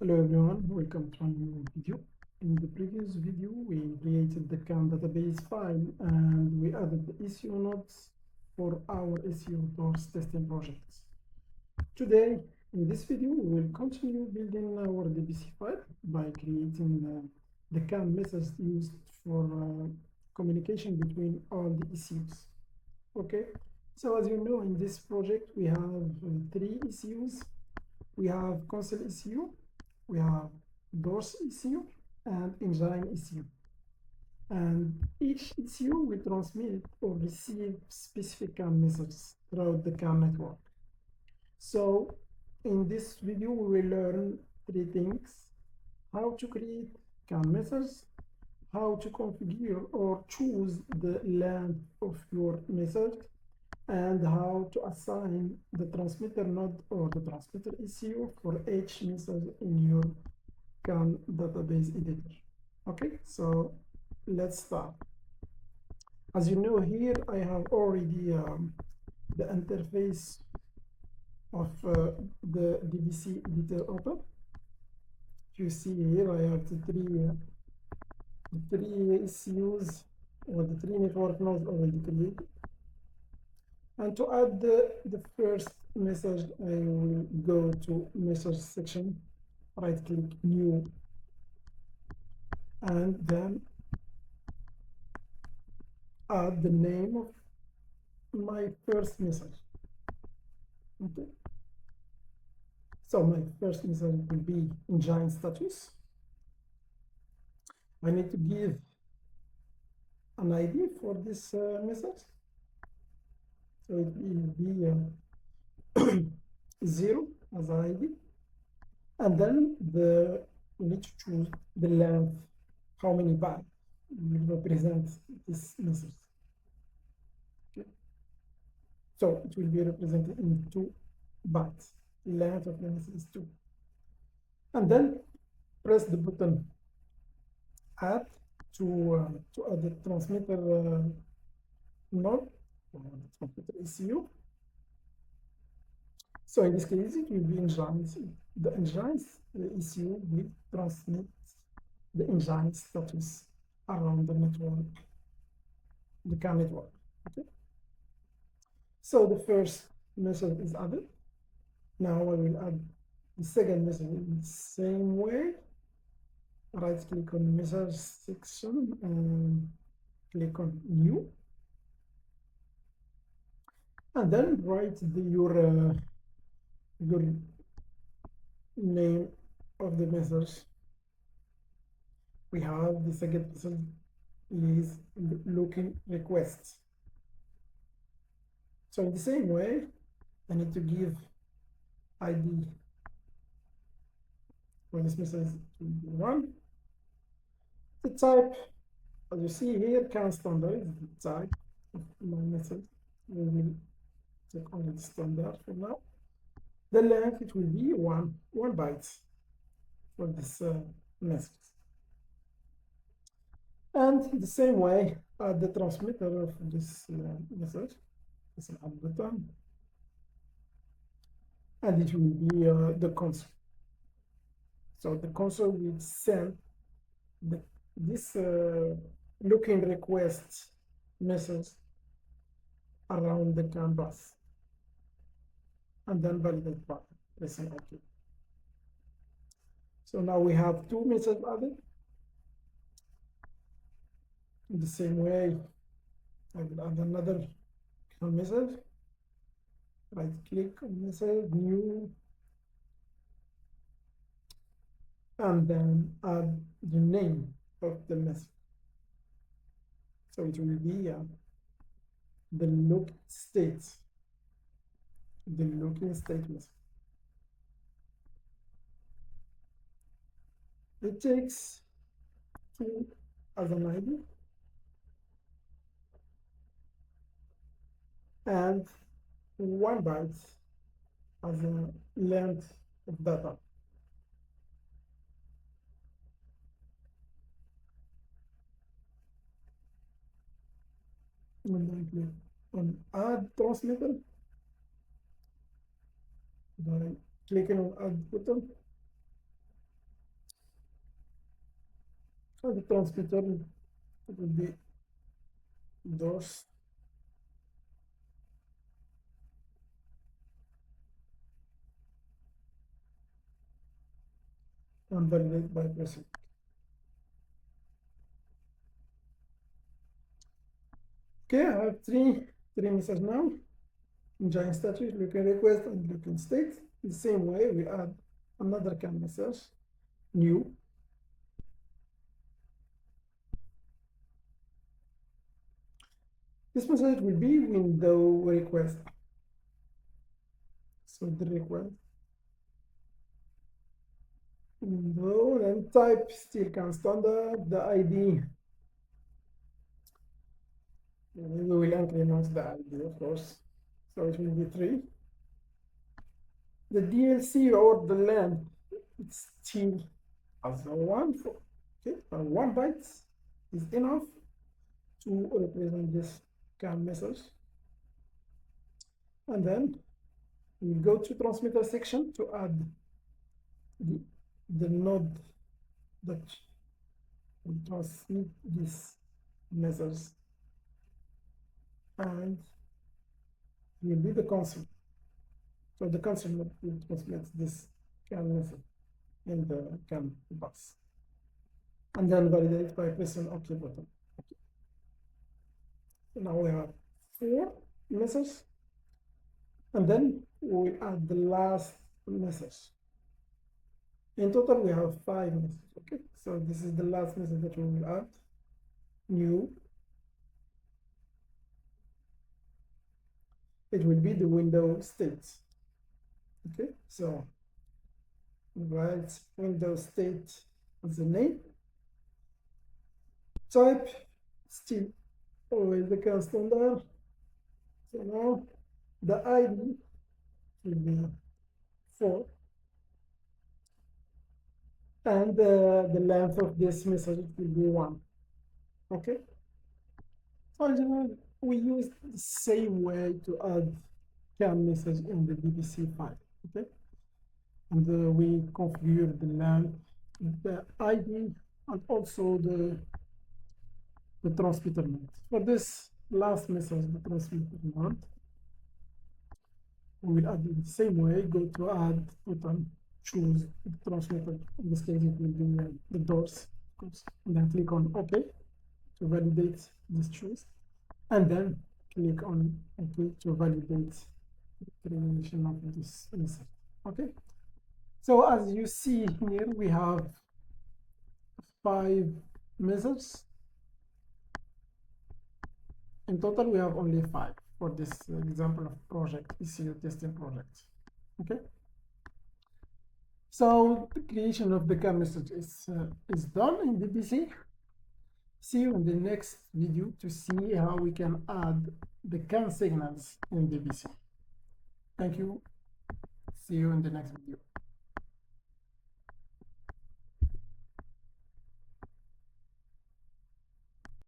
Hello everyone, welcome to a new video. In the previous video, we created the CAN database file and we added the ECU nodes for our ECU course testing projects. Today, in this video, we will continue building our DBC file by creating the CAN methods used for communication between all the ECUs. Okay, so as you know, in this project, we have three ECUs. We have console ECU, we have doors ECU, and engine ECU. And each ECU will transmit or receive specific CAN messages throughout the CAN network. So in this video, we will learn three things: how to create CAN messages, how to configure or choose the length of your message, and how to assign the transmitter node or the transmitter ECU for each message in your CAN database editor. Okay, so let's start. As you know, here I have already the interface of the DBC editor open. If you see here, I have the three ECUs or the three network nodes already created. And to add the first message, I will go to message section, right click new, and then add the name of my first message. Okay. So my first message will be engine status. I need to give an ID for this message. So it will be 0 as an ID. And then we need to choose the length, how many bytes will represent this message. Okay. So it will be represented in 2 bytes. Length of the message is 2. And then press the button add to add the transmitter node or the transmitter ECU. So in this case, it will be engines. The engines, the ECU will transmit the engine status around the network, the CAN network. Okay. So the first message is added. Now I will add the second message in the same way. Right click on message section and click on new. And then write your name of the message. We have the second message is looking request. So in the same way, I need to give ID for this message to be 1. The type, as you see here, CAN standard is the type of my message. We will check only the standard for now. The length, it will be one byte for this message. And the same way, the transmitter of this message is an add button, and it will be the console. So the console will send this looking request message around the CAN bus, and then validate button, pressing OK. So now we have 2 messages added. In the same way, I will add another message. Right click on message, new, and then add the name of the message. So it will be the look state, the looking state message. It takes 2 as an ID and 1 byte as a length of data. And then click on add transmitter by clicking on add button. And the transmitter will be doors and validate by pressing. Okay, I have three messages now. In giant status, you can request and you can state. The same way, we add another CAN message, new. This message will be window request. So the request window, and type still CAN standard, the ID. We will increment the ID, of course. So it will be 3. The DLC or the length, it's still as a 1. Okay, 1 byte is enough to represent this CAN message. And then we go to transmitter section to add the node that will transmit this message, and will be the console. So the console will transmit this CAN message in the CAN bus, and then validate by pressing OK button. Okay. So now we have 4 messages, and then we add the last message. In total, we have 5 messages. Okay, so this is the last message that we will add. New. It will be the window state. Okay, so write window state as the name. Type still always the CAN standard. So now the ID will be 4. And the length of this message will be 1. Okay. So in general, we use the same way to add CAN message in the DBC file. Okay. And we configure the length, the ID, and also the transmitter length. For this last message, the transmitter length, we will add it the same way. Go to add button, choose the transmitter. In this case, it will be the doors, of course. And then click on OK to validate this choice, and then click on OK to validate the creation of this message. Okay. So as you see here, we have 5 messages. In total, we have only 5 for this example of project, ECU testing project. Okay. So the creation of the CAN message is done in DBC. See you in the next video to see how we can add the CAN signals in DBC. Thank you. See you in the next video.